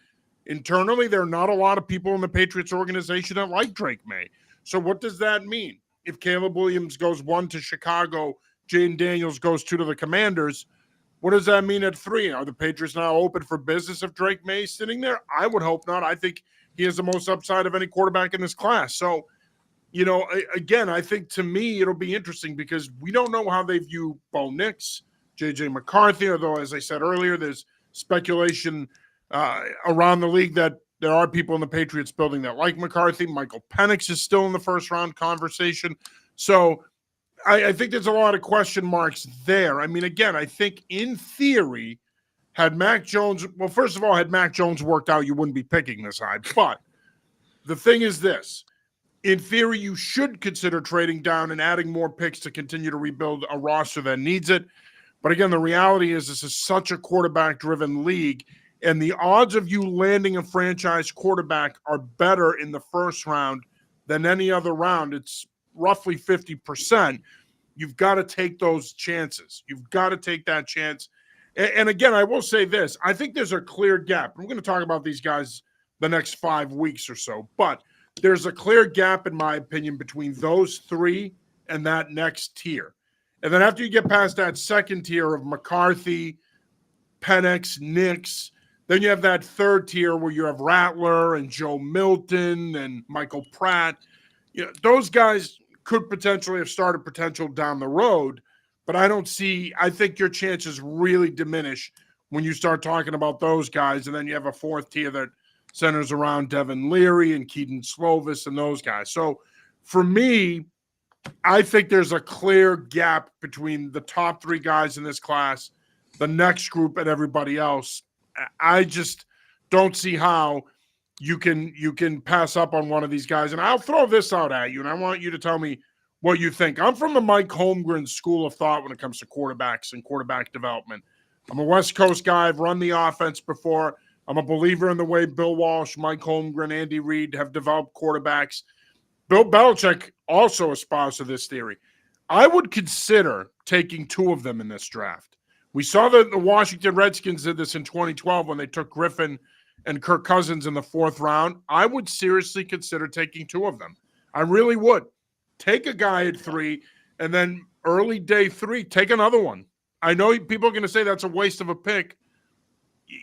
internally there are not a lot of people in the Patriots organization that like Drake May. So what does that mean? If Caleb Williams goes 1 to Chicago, Jaden Daniels goes 2 to the Commanders, what does that mean at 3? Are the Patriots now open for business if Drake May is sitting there? I would hope not. I think he has the most upside of any quarterback in this class. So, again, I think to me it'll be interesting, because we don't know how they view Bo Nix, J.J. McCarthy, although, as I said earlier, there's speculation around the league that there are people in the Patriots building that like McCarthy. Michael Penix is still in the first-round conversation. So I think there's a lot of question marks there. I mean, again, I think in theory, had Mac Jones worked out, you wouldn't be picking this high. But the thing is this. In theory, you should consider trading down and adding more picks to continue to rebuild a roster that needs it. But again, the reality is this is such a quarterback-driven league, and the odds of you landing a franchise quarterback are better in the first round than any other round. It's roughly 50%. You've got to take those chances. You've got to take that chance. And again, I will say this. I think there's a clear gap. We're going to talk about these guys the next 5 weeks or so. But there's a clear gap, in my opinion, between those 3 and that next tier. And then after you get past that second tier of McCarthy, Penix, Nix, then you have that third tier where you have Rattler and Joe Milton and Michael Pratt. Those guys could potentially have started potential down the road, but I think your chances really diminish when you start talking about those guys. And then you have a fourth tier that centers around Devin Leary and Keaton Slovis and those guys. So for me, I think there's a clear gap between the top 3 guys in this class, the next group, and everybody else. I just don't see how you can pass up on one of these guys. And I'll throw this out at you, and I want you to tell me what you think. I'm from the Mike Holmgren school of thought when it comes to quarterbacks and quarterback development. I'm a West Coast guy. I've run the offense before. I'm a believer in the way Bill Walsh, Mike Holmgren, Andy Reid have developed quarterbacks. Bill Belichick also espoused to this theory. I would consider taking 2 of them in this draft. We saw that the Washington Redskins did this in 2012 when they took Griffin and Kirk Cousins in the 4th round. I would seriously consider taking 2 of them. I really would. Take a guy at 3, and then early day 3, take another one. I know people are going to say that's a waste of a pick.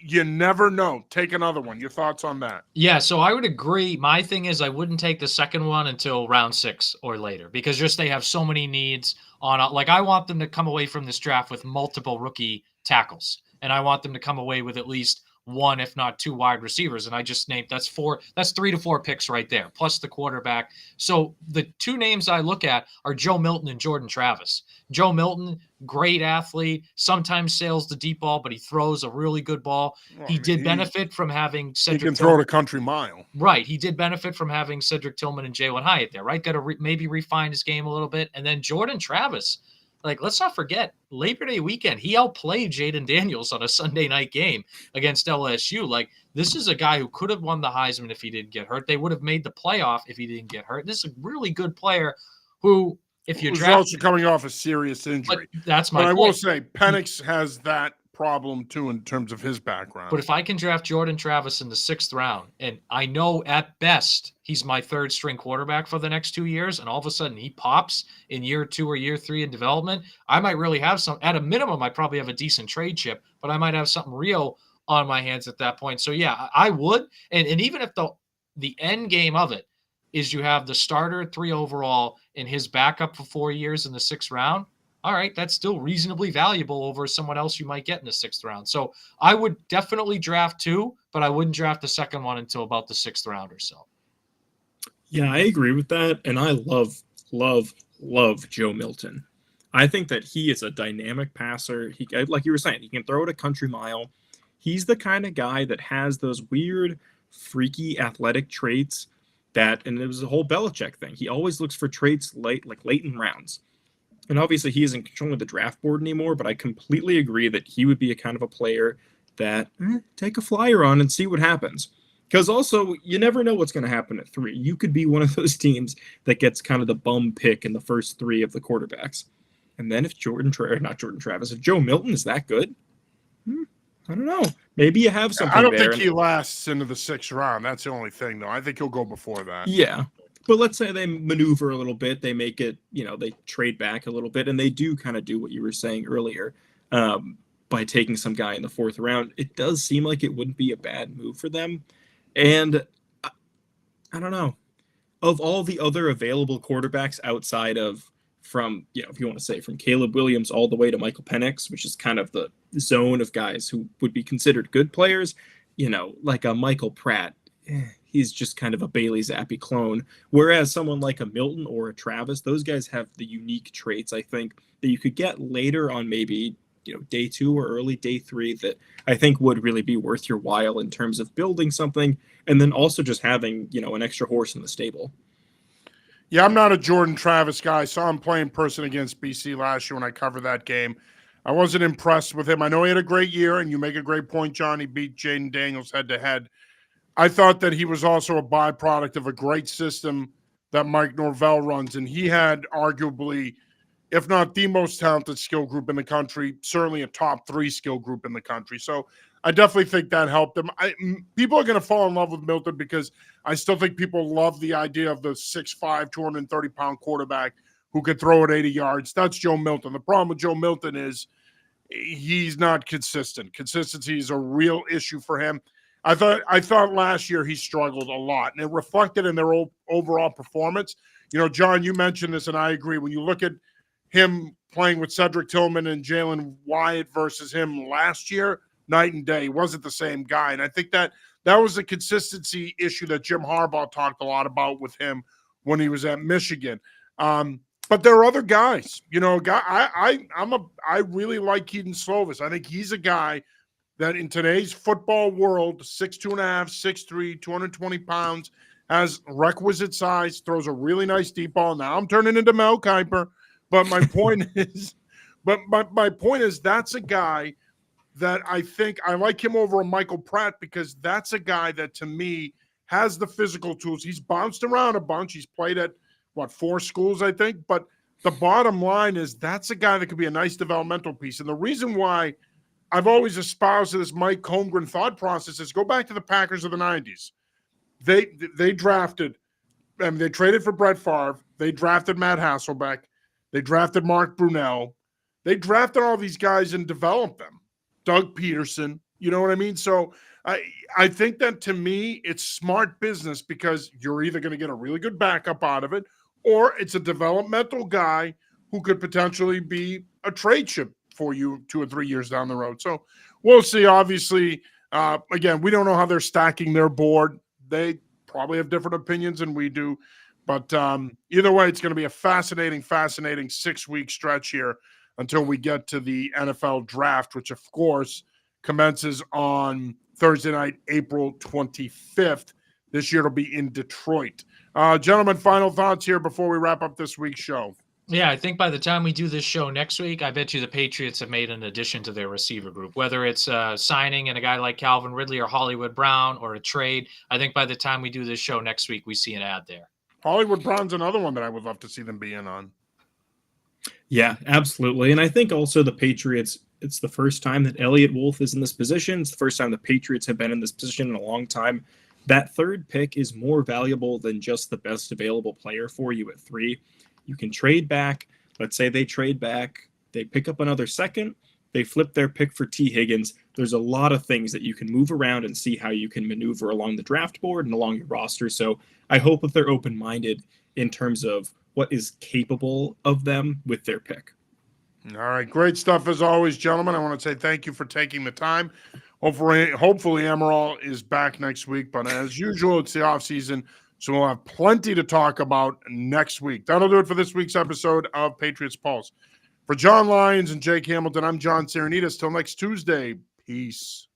You never know. Take another one. Your thoughts on that? Yeah, so I would agree. My thing is I wouldn't take the second one until round 6 or later because just they have so many needs on like I want them to come away from this draft with multiple rookie tackles, and I want them to come away with at least 1 if not 2 wide receivers, and I just named that's 3 to 4 picks right there plus the quarterback. So the 2 names I look at are Joe Milton and Jordan Travis. Joe Milton, great athlete, sometimes sails the deep ball, but he throws a really good ball. He did benefit from having Cedric. He can throw it a country mile. Right. He did benefit from having Cedric Tillman and Jalen Hyatt there, right? Got to maybe refine his game a little bit. And then Jordan Travis, like, let's not forget, Labor Day weekend, he outplayed Jaden Daniels on a Sunday night game against LSU. Like, this is a guy who could have won the Heisman if he didn't get hurt. They would have made the playoff if he didn't get hurt. This is a really good player who, if you draft, also coming off a serious injury. That's my point. I will say, Mm-hmm. Penix has that problem too in terms of his background. But if I can draft Jordan Travis in the 6th round, and I know at best he's my 3rd string quarterback for the next 2 years, and all of a sudden he pops in year 2 or year 3 in development, I might really have some. At a minimum, I probably have a decent trade chip, but I might have something real on my hands at that point. So yeah, I would. And even if the end game of it is you have the starter at 3 overall and his backup for 4 years in the 6th round, all right, that's still reasonably valuable over someone else you might get in the 6th round. So I would definitely draft 2, but I wouldn't draft the second one until about the 6th round or so. Yeah, I agree with that. And I love Joe Milton. I think that he is a dynamic passer. He, like you were saying, he can throw it a country mile. He's the kind of guy that has those weird, freaky athletic traits that, and it was the whole Belichick thing. He always looks for traits late in rounds. And obviously he isn't controlling the draft board anymore, but I completely agree that he would be a kind of a player that take a flyer on and see what happens. Because also, you never know what's going to happen at 3. You could be one of those teams that gets kind of the bum pick in the first 3 of the quarterbacks. And then if if Joe Milton is that good, I don't know. Maybe you have something. I don't think he lasts into the 6th round. That's the only thing, though. I think he'll go before that. Yeah. But let's say they maneuver a little bit. They make it, they trade back a little bit, and they do kind of do what you were saying earlier by taking some guy in the 4th round. It does seem like it wouldn't be a bad move for them. And I don't know. Of all the other available quarterbacks outside of if you want to say from Caleb Williams all the way to Michael Penix, which is kind of the zone of guys who would be considered good players, like a Michael Pratt, he's just kind of a Bailey Zappi clone. Whereas someone like a Milton or a Travis, those guys have the unique traits, I think, that you could get later on maybe, day 2 or early day 3 that I think would really be worth your while in terms of building something and then also just having, an extra horse in the stable. Yeah, I'm not a Jordan Travis guy. I saw him play in person against BC last year when I covered that game. I wasn't impressed with him. I know he had a great year, and you make a great point, John. He beat Jaden Daniels head-to-head. I thought that he was also a byproduct of a great system that Mike Norvell runs, and he had arguably, if not the most talented skill group in the country, certainly a top 3 skill group in the country. So I definitely think that helped him. People are going to fall in love with Milton because I still think people love the idea of the 6'5", 230-pound quarterback who could throw it 80 yards. That's Joe Milton. The problem with Joe Milton is he's not consistent. Consistency is a real issue for him. I thought last year he struggled a lot, and it reflected in their overall performance. John, you mentioned this, and I agree. When you look at him playing with Cedric Tillman and Jalen Wyatt versus him last year, night and day. He wasn't the same guy. And I think that was a consistency issue that Jim Harbaugh talked a lot about with him when he was at Michigan. But there are other guys. I really like Keaton Slovis. I think he's a guy that in today's football world, 6'2.5", 6'3", 220 pounds, has requisite size, throws a really nice deep ball. Now I'm turning into Mel Kiper. But my point is, my point is that's a guy that I think I like him over a Michael Pratt because that's a guy that to me has the physical tools. He's bounced around a bunch. He's played at 4 schools, I think. But the bottom line is that's a guy that could be a nice developmental piece. And the reason why I've always espoused this Mike Holmgren thought process is go back to the Packers of the 90s. They drafted, I mean, they traded for Brett Favre. They drafted Matt Hasselbeck. They drafted Mark Brunell. They drafted all these guys and developed them. Doug Peterson, you know what I mean? So I think that to me, it's smart business because you're either going to get a really good backup out of it, or it's a developmental guy who could potentially be a trade chip for you 2 or 3 years down the road. So we'll see. Obviously, again, we don't know how they're stacking their board. They probably have different opinions than we do. But either way, it's going to be a fascinating 6-week stretch here until we get to the NFL draft, which, of course, commences on Thursday night, April 25th. This year it'll be in Detroit. Gentlemen, final thoughts here before we wrap up this week's show. Yeah, I think by the time we do this show next week, I bet you the Patriots have made an addition to their receiver group, whether it's signing and a guy like Calvin Ridley or Hollywood Brown or a trade. I think by the time we do this show next week, we see an ad there. Hollywood Brown's another one that I would love to see them be in on. Yeah, absolutely. And I think also the Patriots, it's the first time that Elliott Wolf is in this position. It's the first time the Patriots have been in this position in a long time. That third pick is more valuable than just the best available player for you at 3. You can trade back. Let's say they trade back. They pick up another second. They flip their pick for T. Higgins. There's a lot of things that you can move around and see how you can maneuver along the draft board and along your roster. So I hope that they're open-minded in terms of what is capable of them with their pick. All right. Great stuff as always, gentlemen. I want to say thank you for taking the time. Hopefully Amaral is back next week. But as usual, it's the off season, so we'll have plenty to talk about next week. That'll do it for this week's episode of Patriots Pulse. For John Lyons and Jake Hamilton, I'm John Sarianides. Till next Tuesday, peace.